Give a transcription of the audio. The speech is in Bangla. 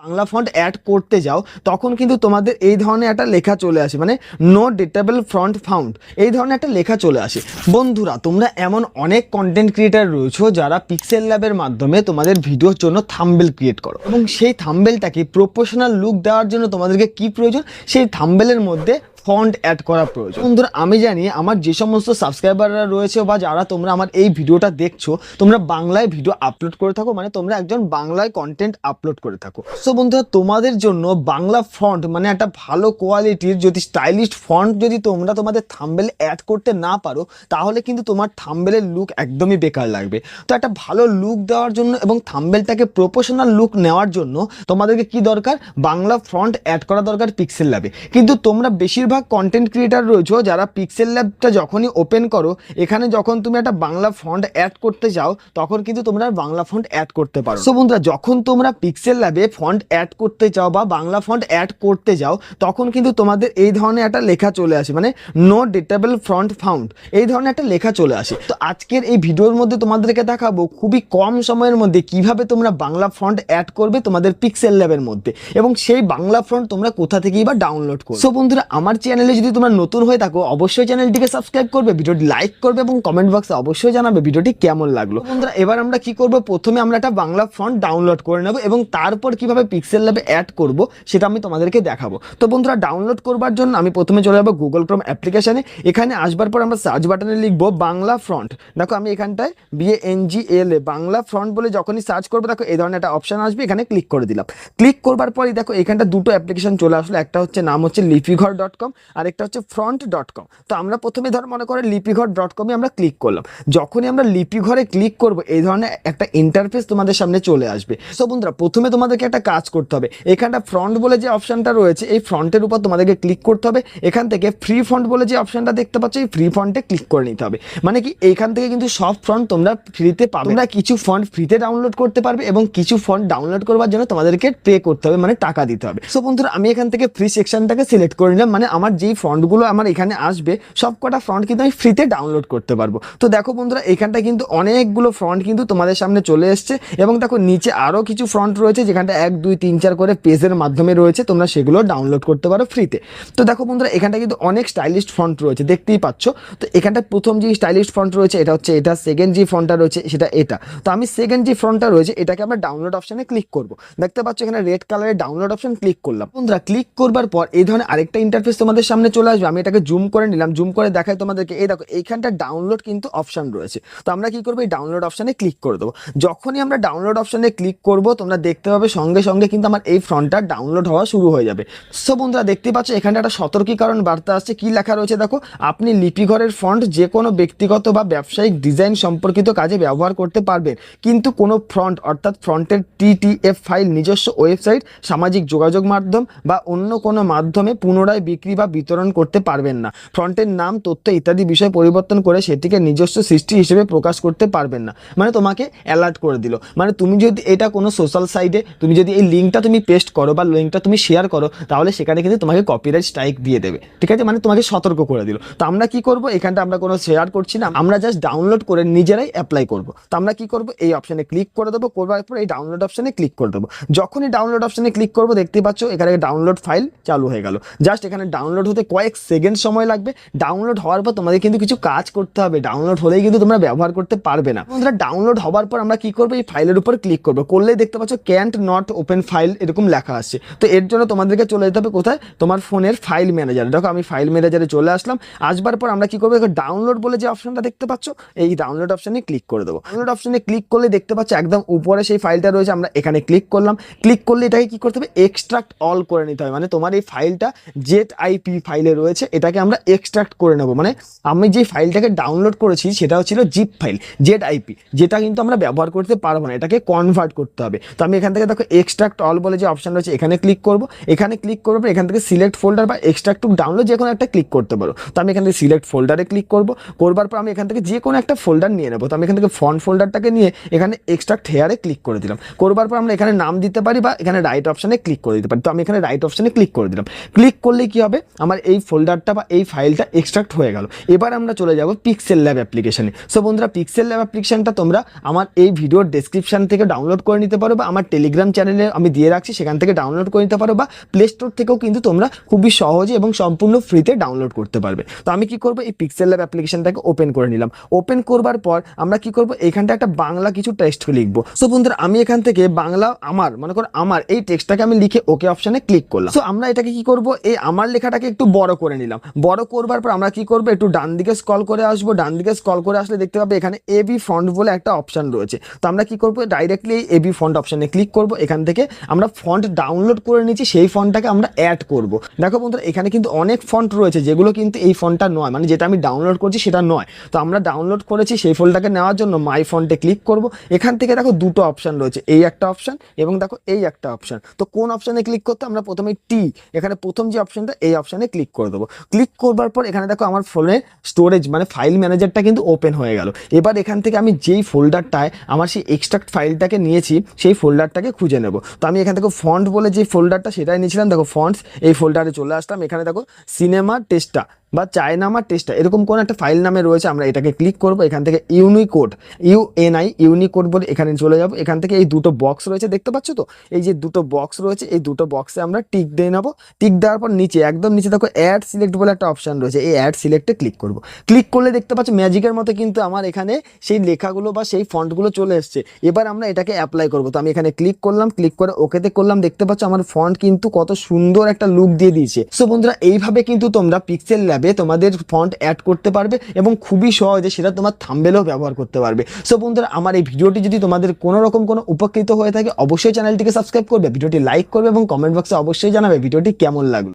বাংলা ফন্ট অ্যাড করতে যাও তখন কিন্তু তোমাদের এই ধরনের একটা লেখা চলে আসে, মানে নো ডেটেবল ফন্ট ফাউন্ড, এই ধরনের একটা লেখা চলে আসে। বন্ধুরা, তোমরা এমন অনেক কন্টেন্ট ক্রিয়েটার রয়েছো যারা পিক্সেল ল্যাবের মাধ্যমে তোমাদের ভিডিওর জন্য থাম্বনেল ক্রিয়েট করো, এবং সেই থাম্বনেলটাকে প্রফেশনাল লুক দেওয়ার জন্য তোমাদেরকে কি প্রয়োজন, সেই থাম্বনেলের মধ্যে ফন্ট অ্যাড করা প্রয়োজন। বন্ধুরা, আমি জানি আমার যে সমস্ত সাবস্ক্রাইবাররা রয়েছে বা যারা তোমরা আমার এই ভিডিওটা দেখছো, তোমরা বাংলায় ভিডিও আপলোড করে থাকো, মানে তোমরা একজন বাংলায় কন্টেন্ট আপলোড করে থাকো। সো বন্ধুরা, তোমাদের জন্য বাংলা ফন্ট মানে একটা ভালো কোয়ালিটির যদি স্টাইলিশ ফন্ট যদি তোমরা তোমাদের থাম্বনেলে অ্যাড করতে না পারো, তাহলে কিন্তু তোমার থাম্বনেলের লুক একদমই বেকার লাগবে। তো একটা ভালো লুক দেওয়ার জন্য এবং থাম্বনেলটাকে প্রফেশনাল লুক নেওয়ার জন্য তোমাদেরকে কি দরকার, বাংলা ফন্ট অ্যাড করা দরকার পিক্সেল ল্যাবে। কিন্তু তোমরা বেশিরভাগ কন্টেন্ট ক্রিয়েটার রয়েছে যারা পিক্সেল ল্যাবটা যখনই ওপেন করো, এখানে যখন তুমি একটা বাংলা ফন্ট অ্যাড করতে যাও তখন কিন্তু তোমরা বাংলা ফন্ট অ্যাড করতে পারো। সো বন্ধুরা, যখন তোমরা পিক্সেল ল্যাবে ফন্ট অ্যাড করতে চাও বা বাংলা ফন্ট অ্যাড করতে যাও তখন কিন্তু তোমাদের এই ধরনের একটা লেখা চলে আসে, মানে নো ডেটেবল ফন্ট ফাউন্ড, এই ধরনের একটা লেখা চলে আসে। তো আজকের এই ভিডিওর মধ্যে তোমাদেরকে দেখাবো খুবই কম সময়ের মধ্যে কিভাবে তোমরা বাংলা ফন্ট অ্যাড করবে তোমাদের পিক্সেল ল্যাবের মধ্যে, এবং সেই বাংলা ফন্ট তোমরা কোথা থেকেই বা ডাউনলোড করবে। সো বন্ধুরা, আমার চ্যানেলে যদি তোমরা নতুন হয়ে থাকো অবশ্যই চ্যানেলটিকে সাবস্ক্রাইব করবে, ভিডিওটি লাইক করবে এবং কমেন্ট বক্সে অবশ্যই জানাবে ভিডিওটি কেমন লাগলো। বন্ধুরা, এবার আমরা কি করব, প্রথমে আমরা একটা বাংলা ফন্ট ডাউনলোড করে নেব এবং তারপর কিভাবে পিক্সেল ল্যাবে অ্যাড করব সেটা আমি তোমাদেরকে দেখাবো। তো বন্ধুরা, ডাউনলোড করবার জন্য আমি প্রথমে চলে যাবো গুগল ক্রোম অ্যাপ্লিকেশনে। এখানে আসবার পর আমরা সার্চ বাটনে লিখবো বাংলা ফন্ট। দেখো আমি এখানটায় BANGLA বাংলা ফন্ট বলে যখনই সার্চ করবো, দেখো এই ধরনের একটা অপশন আসবে, এখানে ক্লিক করে দিলাম। ক্লিক করবার পরই দেখো এখানটা দুটো অ্যাপ্লিকেশন চলে আসলো, একটা হচ্ছে নাম হচ্ছে লিপিঘর.com আর একটা হচ্ছে front.com। তো আমরা প্রথমে ধর মনে করে লিপিঘর.com-এ আমরা ক্লিক করলাম। যখনই আমরা লিপিঘরে ক্লিক করব এই ধরনের একটা ইন্টারফেস তোমাদের সামনে চলে আসবে। সো বন্ধুরা, প্রথমে তোমাদেরকে একটা কাজ করতে হবে, এখানটা ফ্রন্ট বলে যে অপশনটা রয়েছে এই ফ্রন্টের উপর তোমাদেরকে ক্লিক করতে হবে। এখান থেকে ফ্রি ফন্ট বলে যে অপশনটা দেখতে পাচ্ছ এই ফ্রি ফন্টে ক্লিক করে নিতে হবে। মানে কি, এইখান থেকে কিন্তু সব ফন্ট তোমরা ফ্রিতে পাবে। তোমরা কিছু ফন্ট ফ্রিতে ডাউনলোড করতে পারবে এবং কিছু ফন্ট ডাউনলোড করবার জন্য তোমাদেরকে পে করতে হবে, মানে টাকা দিতে হবে। সো বন্ধুরা, আমি এখান থেকে ফ্রি সেকশনটাকে সিলেক্ট করে নিলাম, মানে আমার যেই ফন্টগুলো আমার এখানে আসবে সব কটা ফন্ট কিন্তু আমি ফ্রিতে ডাউনলোড করতে পারবো। তো দেখো বন্ধুরা, এখানটা কিন্তু অনেকগুলো ফন্ট কিন্তু তোমাদের সামনে চলে এসছে, এবং দেখো নিচে আরও কিছু ফন্ট রয়েছে যেখানটা 1 2 3 4 করে পেজের মাধ্যমে রয়েছে, তোমরা সেগুলো ডাউনলোড করতে পারো ফ্রিতে। তো দেখো বন্ধুরা, এখানটা কিন্তু অনেক স্টাইলিশ ফন্ট রয়েছে, দেখতেই পাচ্ছ। তো এখানটা প্রথম যে স্টাইলিশ ফন্ট রয়েছে এটা হচ্ছে এটা, সেকেন্ড যে ফন্টটা রয়েছে সেটা এটা। তো আমি সেকেন্ড যে ফন্টটা রয়েছে এটাকে আমরা ডাউনলোড অপশনে ক্লিক করব। দেখতে পাচ্ছ এখানে রেড কালারের ডাউনলোড অপশন, ক্লিক করলাম। বন্ধুরা, ক্লিক করবার পর এই ধরনের আরেকটা ইন্টারফেস তোমাদের সামনে চলে আসবে। আমি এটাকে জুম করে নিলাম, জুম করে দেখাই তোমাদেরকে। এই দেখো এইখানটা ডাউনলোড কিন্তু অপশন রয়েছে। তো আমরা কি করবো, এই ডাউনলোড অপশনে ক্লিক করে দেবো। যখনই আমরা ডাউনলোড অপশনে ক্লিক করব তোমরা দেখতে পাবে সঙ্গে সঙ্গে কিন্তু আমার এই ফন্টটা ডাউনলোড হওয়া শুরু হয়ে যাবে। সো বন্ধুরা, দেখতে পাচ্ছ এখানে একটা সতর্কীকরণ বার্তা আসছে। কি লেখা রয়েছে দেখো, আপনি লিপিঘরের ফন্ট যে কোনো ব্যক্তিগত বা ব্যবসায়িক ডিজাইন সম্পর্কিত কাজে ব্যবহার করতে পারবেন, কিন্তু কোনো ফন্ট অর্থাৎ ফন্টের TTF ফাইল নিজস্ব ওয়েবসাইট, সামাজিক যোগাযোগ মাধ্যম বা অন্য কোনো মাধ্যমে পুনরায় বিক্রি বা বিতরণ করতে পারবেন না। ফন্টের নাম, তথ্য ইত্যাদি বিষয় পরিবর্তন করে সেটিকে নিজস্ব সৃষ্টি হিসেবে প্রকাশ করতে পারবেন না। মানে তোমাকে অ্যালার্ট করে দিল, মানে তুমি যদি এটা কোনো সোশ্যাল সাইটে তুমি যদি এই লিঙ্কটা তুমি পেস্ট করো বা লিঙ্কটা তুমি শেয়ার করো, তাহলে সেখানে কিন্তু তোমাকে কপিরাইট স্ট্রাইক দিয়ে দেবে, ঠিক আছে, মানে তোমাকে সতর্ক করে দিল। তো আমরা কি করব, এখানটা আমরা কোনো শেয়ার করছি না, আমরা জাস্ট ডাউনলোড করে নিজেরাই অ্যাপ্লাই করব। তো আমরা কি করব, এই অপশনে ক্লিক করে দেবো, করবার পর এই ডাউনলোড অপশনে ক্লিক করে দেবো। যখনই ডাউনলোড অপশনে ক্লিক করবো দেখতে পাচ্ছ এখানে ডাউনলোড ফাইল চালু হয়ে গেল। জাস্ট এখানে ডাউনলোড হতে কয়েক সেকেন্ড সময় লাগবে। ডাউনলোড হওয়ার পর তোমাদের কিন্তু কিছু কাজ করতে হবে, ডাউনলোড হলেই কিন্তু তোমরা ব্যবহার করতে পারবে না। বন্ধুরা, ডাউনলোড হওয়ার পর আমরা কি করবো, এই ফাইলের উপর ক্লিক করবো, করলেই দেখতে পাচ্ছ ক্যান্ট নট ওপেন ফাইল এরকম লেখা আসছে। তো এর জন্য তোমাদেরকে চলে যেতে হবে কোথায়, তোমার ফোনের ফাইল ম্যানেজারে। দেখো আমি ফাইল ম্যানেজারে চলে আসলাম। আসবার পর আমরা কি করবো, ডাউনলোড বলে যে অপশনটা দেখতে পাচ্ছ এই ডাউনলোড অপশনে ক্লিক করে দেবো। ডাউনলোড অপশনে ক্লিক করলে দেখতে পাচ্ছ একদম উপরে সেই ফাইলটা রয়েছে, আমরা এখানে ক্লিক করলাম। ক্লিক করলে এটাকে কি করতে হবে, এক্সট্রাক্ট অল করে নিতে হবে। মানে তোমার এই ফাইলটা ZIP ফাইলে রয়েছে, এটাকে আমরা এক্সট্রাক্ট করে নেবো। মানে আমি যে ফাইলটাকে ডাউনলোড করেছি সেটা ছিল জিপ ফাইল ZIP, যেটা কিন্তু আমরা ব্যবহার করতে পারবো না, এটাকে কনভার্ট করতে হবে। তো আমি এখান থেকে দেখো এক্সট্রাক্ট অল বলে যে অপশন রয়েছে এখানে ক্লিক করবো। এখানে ক্লিক করবো, এখান থেকে সিলেক্ট ফোল্ডার বা এক্সট্রাক্ট টু ডাউনলোড যে কোনো একটা ক্লিক করতে পারো। তো আমি এখান থেকে সিলেক্ট ফোল্ডারে ক্লিক করবো, করবার পর আমি এখান থেকে যে কোনো একটা ফোল্ডার নিয়ে নেবো। তো আমি এখান থেকে ফন্ট ফোল্ডারটাকে নিয়ে এখানে এক্সট্রাক্ট হেয়ারে ক্লিক করে দিলাম। করবার পর আমরা এখানে নাম দিতে পারি বা এখানে রাইট অপশনে ক্লিক করে দিতে পারি। তো আমি এখানে রাইট অপশনে ক্লিক করে দিলাম। ক্লিক করলে কি হবে, আমার এই ফোল্ডারটা বা এই ফাইলটা এক্সট্রাক্ট হয়ে গেল। এবার আমরা চলে যাব পিক্সেল ল্যাব অ্যাপ্লিকেশনে। সো বন্ধুরা, পিক্সেল ল্যাব অ্যাপ্লিকেশনটা তোমরা আমার এই ভিডিওর ডেসক্রিপশন থেকে ডাউনলোড করে নিতে পারো, বা আমার টেলিগ্রাম চ্যানেলে আমি দিয়ে রাখছি, সেখান থেকে ডাউনলোড করে নিতে পারো, বা প্লে স্টোর থেকেও কিন্তু তোমরা খুবই সহজে এবং সম্পূর্ণ ফ্রিতে ডাউনলোড করতে পারবে। তো আমি কি করব, এই পিক্সেল ল্যাব অ্যাপ্লিকেশনটাকে ওপেন করে নিলাম। ওপেন করবার পর আমরা কি করব, এখানটা একটা বাংলা কিছু টেক্সট লিখবো। সো বন্ধুরা, আমি এখান থেকে বাংলা আমার মনে করো আমার এই টেক্সটটাকে আমি লিখে ওকে অপশনে ক্লিক করলাম। সো আমরা এটাকে কি করব, এই আমার লেখাটাকে একটু বড় করে নিলাম। বড় করবার পর আমরা কি করব, একটু ডান দিকে স্ক্রল করে আসবো। ডান দিকে স্ক্রল করে আসলে দেখতে পাবে এখানে এবি ফন্ট বলে একটা অপশন রয়েছে। তো আমরা কি করব, ডাইরেক্টলি এই এবি ফন্ট অপশনে ক্লিক করব। এখান থেকে আমরা ফন্ট ডাউনলোড করে নিয়েছি, সেই ফন্টটাকে আমরা অ্যাড করব। দেখো বন্ধুরা, এখানে কিন্তু অনেক ফন্ট রয়েছে যেগুলো কিন্তু এই ফন্টটা নয়, মানে যেটা আমি ডাউনলোড করছি সেটা নয়। তো আমরা ডাউনলোড করেছি সেই ফন্টটাকে নেওয়ার জন্য মাই ফন্টে ক্লিক করব। এখান থেকে দেখো দুটো অপশন রয়েছে, এই একটা অপশন এবং দেখো এই একটা অপশন। তো কোন অপশনে ক্লিক করতে, আমরা প্রথমে এখানে প্রথম যে অপশনটা এই অপশনে ক্লিক করে দেবো। ক্লিক করবার পর এখানে দেখো আমার ফোনের স্টোরেজ মানে ফাইল ম্যানেজারটা কিন্তু ওপেন হয়ে গেল। এবার এখান থেকে আমি যেই ফোল্ডারটায় আমার সেই এক্সট্রাক্ট ফাইলটাকে নিয়েছি সেই ফোল্ডারটাকে খুঁজে নেব। তো আমি এখান থেকে ফন্ট বলে যে ফোল্ডারটা সেটাই নিয়েছিলাম। দেখো ফন্টস, এই ফোল্ডারে চলে আসলাম। এখানে দেখো সিনেমা টেস্টা বা চায়নামা টেস্টা এরকম কোন একটা ফাইল নামে রয়েছে, আমরা এটাকে ক্লিক করব। এখান থেকে ইউনিকোড ইউনিকোড বলে এখানে চলে যাব। এখান থেকে এই দুটো বক্স রয়েছে দেখতে পাচ্ছ তো, এই যে দুটো বক্স রয়েছে, এই দুটো বক্সে আমরা টিক দিয়ে নেবো। টিক দেওয়ার পর নিচে একদম নিচে দেখো অ্যাড সিলেক্ট বলে একটা অপশন রয়েছে, এই অ্যাড সিলেক্টে ক্লিক করব। ক্লিক করলে দেখতে পাচ্ছ ম্যাজিকের মতো কিন্তু আমার এখানে সেই লেখাগুলো বা সেই ফন্টগুলো চলে এসছে। এবার আমরা এটাকে অ্যাপ্লাই করব। তো আমি এখানে ক্লিক করলাম, ক্লিক করে ওকেতে করলাম। দেখতে পাচ্ছ আমার ফন্ট কিন্তু কত সুন্দর একটা লুক দিয়ে দিয়েছে। সো বন্ধুরা, এইভাবে কিন্তু তোমরা পিক্সেল ল্যাবে তোমাদের ফন্ট অ্যাড করতে পারবে এবং খুবই সহজে সেটা তোমার থাম্বনেলেও ব্যবহার করতে পারবে। সো বন্ধুরা, আমার এই ভিডিওটি যদি তোমাদের কোনো রকম কোনো উপকৃত হয়ে থাকে, অবশ্যই চ্যানেলটিকে সাবস্ক্রাইব করবে, ভিডিওটি লাইক করবে এবং কমেন্ট বক্সে অবশ্যই জানাবে ভিডিওটি কেমন লাগলো।